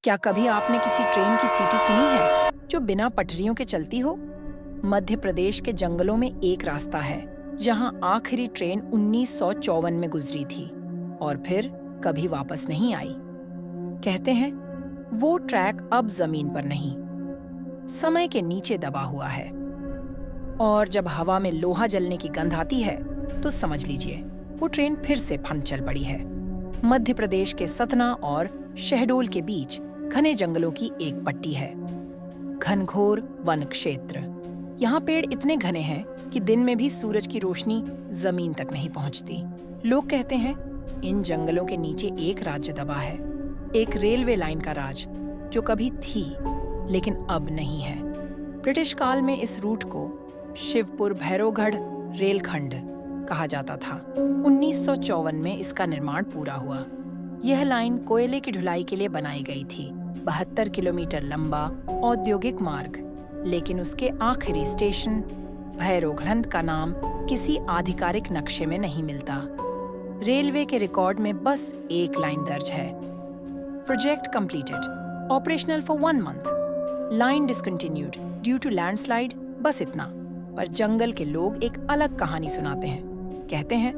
क्या कभी आपने किसी ट्रेन की सीटी सुनी है जो बिना पटरियों के चलती हो? मध्य प्रदेश के जंगलों में एक रास्ता है जहां आखिरी ट्रेन 1954 में गुजरी थी और फिर कभी वापस नहीं आई। कहते हैं वो ट्रैक अब जमीन पर नहीं, समय के नीचे दबा हुआ है। और जब हवा में लोहा जलने की गंध आती है तो समझ लीजिए वो ट्रेन फिर से फन चल पड़ी है। मध्य प्रदेश के सतना और शहडोल के बीच घने जंगलों की एक पट्टी है। घनघोर वन क्षेत्र। यहाँ पेड़ इतने घने हैं कि दिन में भी सूरज की रोशनी जमीन तक नहीं पहुँचती। लोग कहते हैं इन जंगलों के नीचे एक राज्य दबा है, एक रेलवे लाइन का राज जो कभी थी लेकिन अब नहीं है। ब्रिटिश काल में इस रूट को शिवपुर भैरवगढ़ रेलखंड कहा जाता था। 1954 में इसका निर्माण पूरा हुआ। यह लाइन कोयले की ढुलाई के लिए बनाई गई थी। 72 किलोमीटर लंबा औद्योगिक मार्ग, लेकिन उसके आखिरी स्टेशन भैरवगढ़ का नाम किसी आधिकारिक नक्शे में नहीं मिलता। रेलवे के रिकॉर्ड में बस एक लाइन दर्ज है, project completed, operational for 1 month, line discontinued due to landslide, बस इतना। पर जंगल के लोग एक अलग कहानी सुनाते हैं। कहते हैं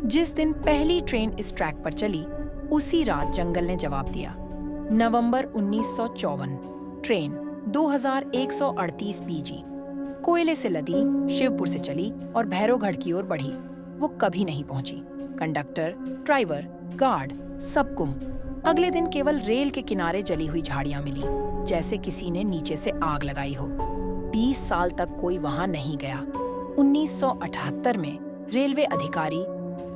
जिस दिन पहली ट्रेन इस ट्रैक पर चली उसी रात जंगल ने जवाब दिया। नवंबर 1954, ट्रेन 2138 पीजी कोयले से लदी शिवपुर से चली और भैरवगढ़ की ओर बढ़ी। वो कभी नहीं पहुंची। कंडक्टर, ड्राइवर, गार्ड सब गुम। अगले दिन केवल रेल के किनारे जली हुई झाड़ियां मिली, जैसे किसी ने नीचे से आग लगाई हो। 20 साल तक कोई वहां नहीं गया। 1978 में रेलवे अधिकारी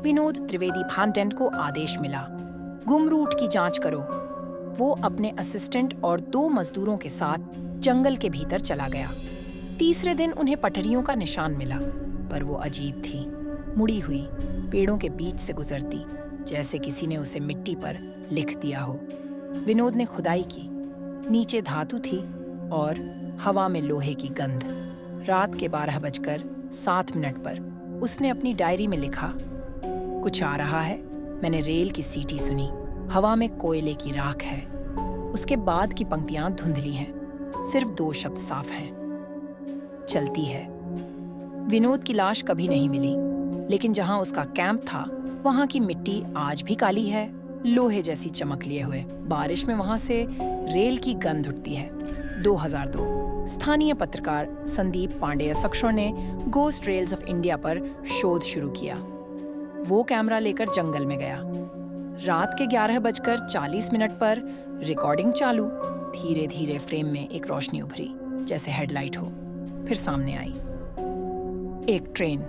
विनोद त्रिवेदी भानटेंट को आदेश मिला, गुम रूट की जांच करो। वो अपने असिस्टेंट और 2 मजदूरों के साथ जंगल के भीतर चला गया। तीसरे दिन उन्हें पटरियों का निशान मिला, पर वो अजीब थी, मुड़ी हुई, पेड़ों के बीच से गुजरती, जैसे किसी ने उसे मिट्टी पर लिख दिया हो। विनोद ने खुदाई की, नीचे धातु थी और हवा में लोहे की गंध। रात के 12:07 पर उसने अपनी डायरी में लिखा, कुछ आ रहा है, मैंने रेल की सीटी सुनी, हवा में कोयले की राख है। उसके बाद की पंक्तियां धुंधली हैं, सिर्फ 2 शब्द साफ हैं, चलती है। विनोद की लाश कभी नहीं मिली, लेकिन जहां उसका कैंप था वहां की मिट्टी आज भी काली है, लोहे जैसी चमक लिए हुए। बारिश में वहां से रेल की गंध उठती है। 2002, स्थानीय पत्रकार संदीप पांडेय सक्षर ने गोस्ट रेल्स ऑफ इंडिया पर शोध शुरू किया। वो कैमरा लेकर जंगल में गया। रात के 11:40 पर रिकॉर्डिंग चालू। धीरे धीरे फ्रेम में एक रोशनी उभरी, जैसे हेडलाइट हो। फिर सामने आई एक ट्रेन,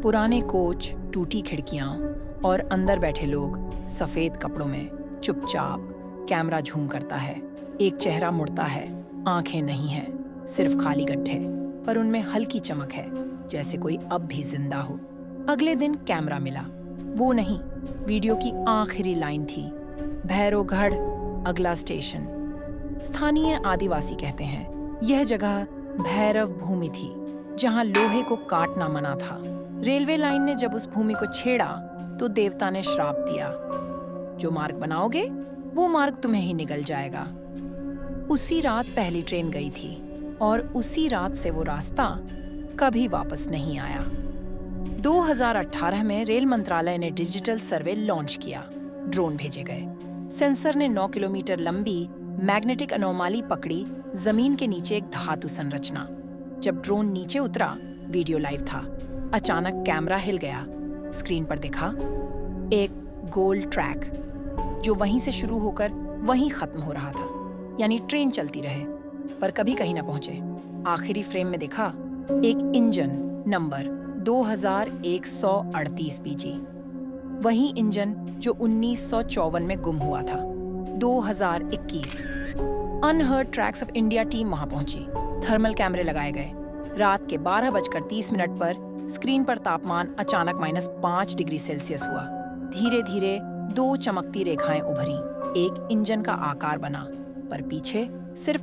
पुराने कोच, टूटी खिड़कियां और अंदर बैठे लोग सफेद कपड़ों में चुपचाप। कैमरा झूम करता है, एक चेहरा मुड़ता है, आंखें नहीं हैं, सिर्फ खाली गड्ढे, पर उनमें हल्की चमक है, जैसे कोई अब भी जिंदा हो। अगले दिन कैमरा मिला, वो नहीं, वीडियो की आखिरी लाइन थी, भैरवगढ़ अगला स्टेशन। स्थानीय आदिवासी कहते हैं यह जगह भैरव भूमि थी, जहां लोहे को काटना मना था। रेलवे लाइन ने जब उस भूमि को छेड़ा तो देवता ने श्राप दिया, जो मार्ग बनाओगे वो मार्ग तुम्हें ही निगल जाएगा। उसी रात पहली ट्रेन गई थी और उसी रात से वो रास्ता कभी वापस नहीं आया। 2018 में रेल मंत्रालय ने डिजिटल सर्वे लॉन्च किया। ड्रोन भेजे गए। सेंसर ने 9 किलोमीटर लंबी मैग्नेटिक अनोमाली पकड़ी, जमीन के नीचे एक धातु संरचना। जब ड्रोन नीचे उतरा, वीडियो लाइव था। अचानक कैमरा हिल गया। स्क्रीन पर दिखा एक गोल ट्रैक जो वहीं से शुरू होकर वहीं खत्म हो रहा था, यानी ट्रेन चलती रहे पर कभी कहीं न पहुंचे। आखिरी फ्रेम में दिखा एक इंजन नंबर 2138 पीजी, वही इंजन जो 1954 में गुम हुआ था। 2021 unheard tracks of India team वहां पहुंची। थर्मल कैमरे लगाए गए। रात के 12:30 पर स्क्रीन पर तापमान अचानक -5 डिग्री सेल्सियस हुआ। धीरे धीरे 2 चमकती रेखाएं उभरी। एक इंजन का आकार बना, पर पीछे सिर्फ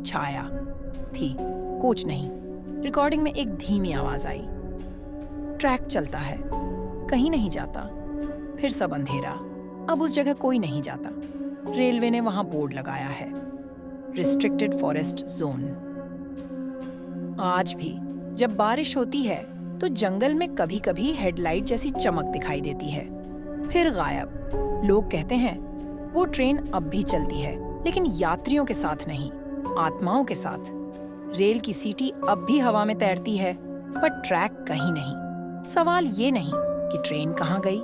छाया थी, कोच नहीं। रिकॉर्डिंग में एक धीमी आवाज आई, ट्रैक चलता है, कहीं नहीं जाता। फिर सब अंधेरा। अब उस जगह कोई नहीं जाता। रेलवे ने वहां बोर्ड लगाया है, रिस्ट्रिक्टेड फॉरेस्ट जोन। आज भी जब बारिश होती है तो जंगल में कभी-कभी हेडलाइट जैसी चमक दिखाई देती है, फिर गायब। लोग कहते हैं वो ट्रेन अब भी चलती है, लेकिन यात्रियों के साथ नहीं, आत्माओं के साथ। रेल की सीटी अब भी हवा में तैरती है, पर ट्रैक कहीं नहीं। सवाल ये नहीं कि ट्रेन कहाँ गई,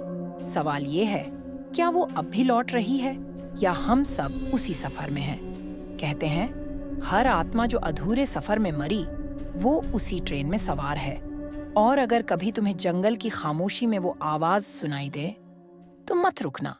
सवाल ये है क्या वो अब भी लौट रही है या हम सब उसी सफर में हैं। कहते हैं हर आत्मा जो अधूरे सफर में मरी वो उसी ट्रेन में सवार है। और अगर कभी तुम्हें जंगल की खामोशी में वो आवाज सुनाई दे तो मत रुकना,